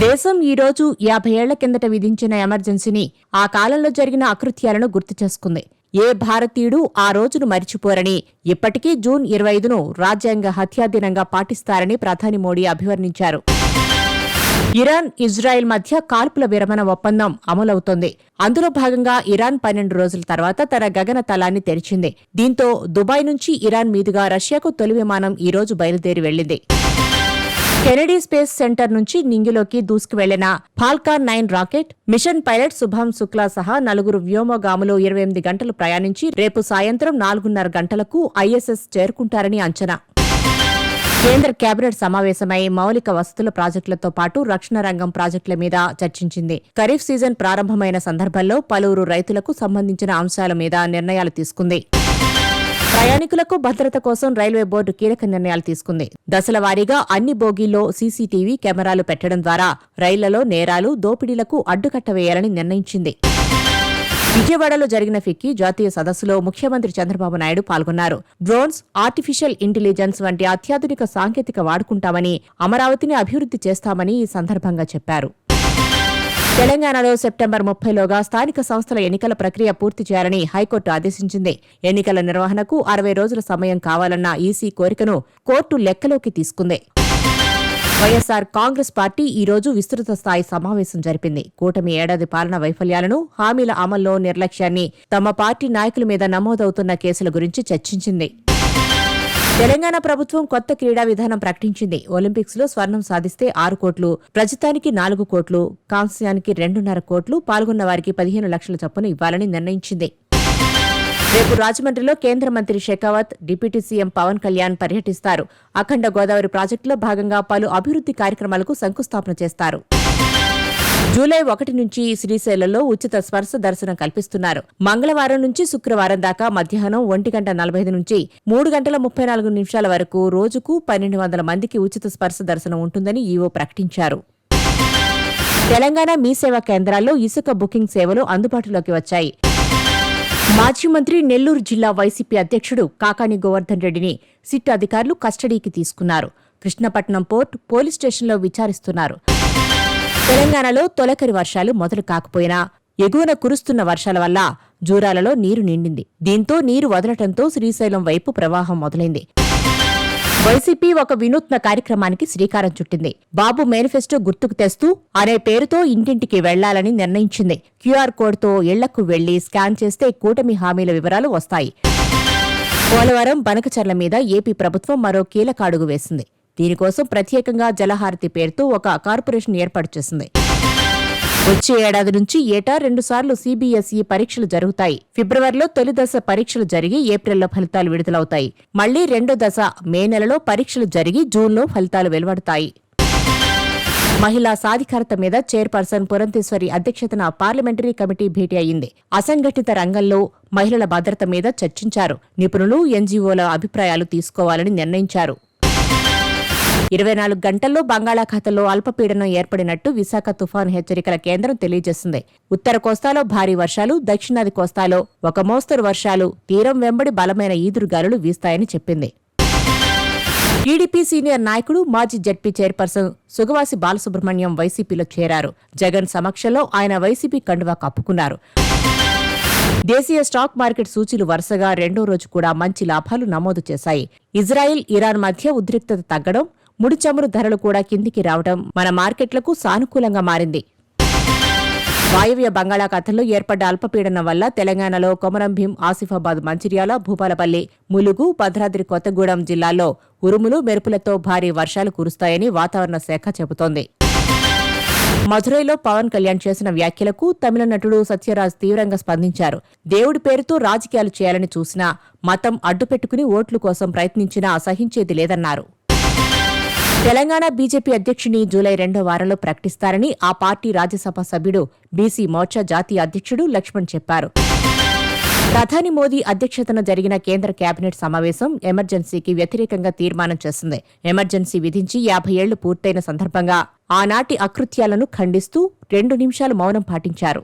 దేశం ఈరోజు 50 ఏళ్ల కిందట విధించిన ఎమర్జెన్సీని ఆ కాలంలో జరిగిన అకృత్యాలను గుర్తు చేసుకుంది. ఏ భారతీయుడు ఆ రోజును మరిచిపోరని, ఇప్పటికీ జూన్ 25ను రాజ్యాంగ హత్యాదినంగా పాటిస్తారని ప్రధాని మోడీ అభివర్ణించారు. ఇరాన్, ఇజ్రాయెల్ మధ్య కాల్పుల విరమణ ఒప్పందం అమలవుతోంది. అందులో భాగంగా ఇరాన్ 12 రోజుల తర్వాత తన గగన తలాన్ని తెరిచింది. దీంతో దుబాయ్ నుంచి ఇరాన్ మీదుగా రష్యాకు తొలి విమానం ఈ రోజు బయలుదేరి వెళ్లింది. కెనడీ స్పేస్ సెంటర్ నుంచి నింగిలోకి దూసుకువెళ్లిన ఫాల్కాన్ 9 రాకెట్ మిషన్ పైలట్ శుభం శుక్లా సహా 4 వ్యోమగాములు 28 గంటలు ప్రయాణించి రేపు సాయంత్రం 4:30 గంటలకు ఐఎస్ఎస్ చేరుకుంటారని అంచనా. కేంద్ర కేబినెట్ సమావేశమై మౌలిక వసతుల ప్రాజెక్టులతో పాటు రక్షణ రంగం ప్రాజెక్టుల మీద చర్చించింది. ఖరీఫ్ సీజన్ ప్రారంభమైన సందర్భంలో పలువురు రైతులకు సంబంధించిన అంశాల మీద నిర్ణయాలు తీసుకుంది. ప్రయాణికులకు భద్రత కోసం రైల్వే బోర్డు కీలక నిర్ణయాలు తీసుకుంది. దశల వారీగా అన్ని బోగీల్లో సీసీటీవీ కెమెరాలు పెట్టడం ద్వారా రైళ్లలో నేరాలు, దోపిడీలకు అడ్డుకట్ట వేయాలని నిర్ణయించింది. విజయవాడలో జరిగిన ఫిక్కీ జాతీయ సదస్సులో ముఖ్యమంత్రి చంద్రబాబు నాయుడు పాల్గొన్నారు. డ్రోన్స్, ఆర్టిఫిషియల్ ఇంటెలిజెన్స్ వంటి అత్యాధునిక సాంకేతిక వాడుకుంటామని, అమరావతిని అభివృద్ధి చేస్తామని ఈ సందర్భంగా చెప్పారు. తెలంగాణలో సెప్టెంబర్ 30లోగా స్థానిక సంస్థల ఎన్నికల ప్రక్రియ పూర్తి చేయాలని హైకోర్టు ఆదేశించింది. ఎన్నికల నిర్వహణకు 60 రోజుల సమయం కావాలన్న ఈసీ కోరికను కోర్టు లెక్కలోకి తీసుకుంది. వైఎస్సార్ కాంగ్రెస్ పార్టీ ఈ రోజు విస్తృత స్థాయి సమావేశం జరిపింది. కూటమి ఏడాది పాలన వైఫల్యాలను, హామీల అమల్లో నిర్లక్ష్యాన్ని, తమ పార్టీ నాయకుల మీద నమోదవుతున్న కేసుల గురించి చర్చించింది. తెలంగాణ ప్రభుత్వం కొత్త క్రీడా విధానం ప్రకటించింది. ఒలింపిక్స్ లో స్వర్ణం సాధిస్తే 6 కోట్లు, రజతానికి 4 కోట్లు, కాంస్యానికి 2.5 కోట్లు, పాల్గొన్న వారికి 15 లక్షల చొప్పున ఇవ్వాలని నిర్ణయించింది. రేపు రాజమండ్రిలో కేంద్ర మంత్రి షెకావత్, డిప్యూటీ సీఎం పవన్ కళ్యాణ్ పర్యటిస్తారు. అఖండ గోదావరి ప్రాజెక్టులో భాగంగా పలు అభివృద్ధి కార్యక్రమాలకు శంకుస్థాపన చేస్తారు. జూలై 1 నుంచి శ్రీశైలంలో ఉచిత స్పర్శ దర్శనం కల్పిస్తున్నారు. మంగళవారం నుంచి శుక్రవారం దాకా మధ్యాహ్నం 1:40 నుంచి 3:34 వరకు రోజుకు 1200 మందికి ఉచిత స్పర్శ దర్శనం ఉంటుందని ఈవో ప్రకటించారు. తెలంగాణ మీ సేవా కేంద్రాల్లో ఇసుక బుకింగ్ సేవలు అందుబాటులోకి వచ్చాయి. మాజీ మంత్రి, నెల్లూరు జిల్లా వైసీపీ అధ్యక్షుడు కాకాణి గోవర్ధన్ రెడ్డిని సిట్ అధికారులు కస్టడీకి తీసుకున్నారు. కృష్ణపట్నం పోర్ట్ పోలీస్ స్టేషన్లో విచారిస్తున్నారు. తెలంగాణలో తొలకరి వర్షాలు మొదలు కాకపోయినా ఎగువన కురుస్తున్న వర్షాల వల్ల జూరాలలో నీరు నిండింది. దీంతో నీరు వదలటంతో శ్రీశైలం వైపు ప్రవాహం మొదలైంది. వైసీపీ ఒక వినూత్న కార్యక్రమానికి శ్రీకారం చుట్టింది. బాబు మేనిఫెస్టో గుర్తుకు తెస్తూ అనే పేరుతో ఇంటింటికి వెళ్లాలని నిర్ణయించింది. క్యూఆర్ కోడ్తో ఇళ్లకు వెళ్లి స్కాన్ చేస్తే కూటమి హామీల వివరాలు వస్తాయి. పోలవరం, బనకచర్ల మీద ఏపీ ప్రభుత్వం మరో కీలక అడుగు వేసింది. దీనికోసం ప్రత్యేకంగా జలహారతి పేరుతో ఒక కార్పొరేషన్ ఏర్పాటు చేసింది. వచ్చే ఏడాది నుంచి ఏటా 2 సార్లు సీబీఎస్ఈ పరీక్షలు జరుగుతాయి. ఫిబ్రవరిలో తొలి దశ పరీక్షలు జరిగి ఏప్రిల్లో ఫలితాలు విడుదలవుతాయి. మళ్లీ రెండో దశ మే నెలలో పరీక్షలు జరిగి జూన్లో ఫలితాలు వెలువడతాయి. మహిళా సాధికారత మీద చైర్పర్సన్ పురంధేశ్వరి అధ్యక్షతన పార్లమెంటరీ కమిటీ భేటీ అయింది. అసంఘటిత రంగంలో మహిళల భద్రత మీద చర్చించారు. నిపుణులు, ఎన్జీఓల అభిప్రాయాలు తీసుకోవాలని నిర్ణయించారు. 24 గంటల్లో బంగాళాఖాతంలో అల్పపీడనం ఏర్పడినట్టు విశాఖ తుఫాను హెచ్చరికల కేంద్రం తెలియజేసింది. ఉత్తర కోస్తాలో భారీ వర్షాలు, దక్షిణాది కోస్తాలో ఒక మోస్తరు వర్షాలు, తీరం వెంబడి బలమైన ఈదురుగాలులు వీస్తాయని చెప్పింది. టీడీపీ సీనియర్ నాయకుడు, మాజీ జడ్పీ చైర్పర్సన్ సుగవాసి బాలసుబ్రహ్మణ్యం వైసీపీలో చేరారు. జగన్ సమక్షంలో ఆయన వైసీపీ కండువా కప్పుకున్నారు. దేశీయ స్టాక్ మార్కెట్ సూచీలు వరుసగా రెండో రోజు కూడా మంచి లాభాలు నమోదు చేశాయి. ఇజ్రాయెల్, ఇరాన్ మధ్య ఉద్రిక్తత తగ్గడం, ముడి చమురు ధరలు కూడా కిందికి రావడం మన మార్కెట్లకు సానుకూలంగా మారింది. వాయవ్య బంగాళాఖాతంలో ఏర్పడ్డ అల్పపీడనం వల్ల తెలంగాణలో కొమరం భీం, ఆసిఫాబాద్, మంచిర్యాల, భూపాలపల్లి, ములుగు, భద్రాద్రి కొత్తగూడెం జిల్లాల్లో ఉరుములు, మెరుపులతో భారీ వర్షాలు కురుస్తాయని వాతావరణ శాఖ చెబుతోంది. మధురైలో పవన్ కళ్యాణ్ చేసిన వ్యాఖ్యలకు తమిళ నటుడు సత్యరాజ్ తీవ్రంగా స్పందించారు. దేవుడి పేరుతో రాజకీయాలు చేయాలని చూసినా, మతం అడ్డుపెట్టుకుని ఓట్ల కోసం ప్రయత్నించినా సహించేది లేదన్నారు. తెలంగాణ బీజేపీ అధ్యక్షుని జూలై 2వ వారంలో ప్రకటిస్తారని ఆ పార్టీ రాజ్యసభ సభ్యుడు, బీసీ మోర్చా జాతీయ అధ్యక్షుడు లక్ష్మణ్ చెప్పారు. ప్రధాని మోదీ అధ్యక్షతన జరిగిన కేంద్ర కేబినెట్ సమావేశం ఎమర్జెన్సీకి వ్యతిరేకంగా తీర్మానం చేసింది. ఎమర్జెన్సీ విధించి 50 ఏళ్లు పూర్తయిన సందర్భంగా ఆనాటి అకృత్యాలను ఖండిస్తూ 2 నిమిషాలు మౌనం పాటించారు.